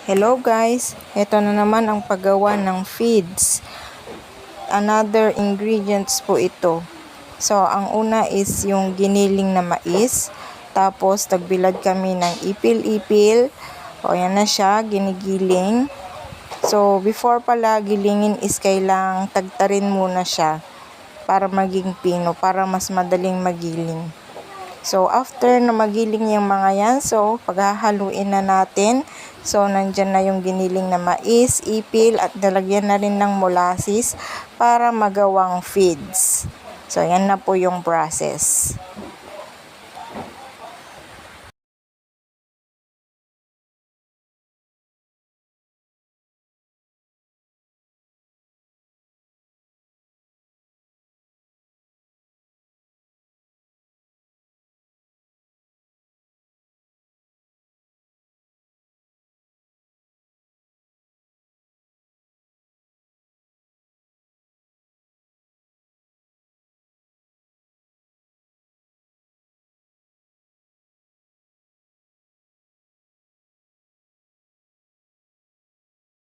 Hello guys, ito na naman ang paggawa ng feeds. Another ingredients po ito. So, ang una is yung giniling na mais. Tapos, tagbilad kami ng ipil-ipil. O, yan na siya, ginigiling. So, before pala gilingin is kailang tagtarin muna siya para maging pino, para mas madaling magiling. So, after na magiling yung mga yan, so, paghahaluin na natin. So, nandyan na yung giniling na mais, ipil, at dalagyan na rin ng molasses para magawang feeds. So, yan na po yung process.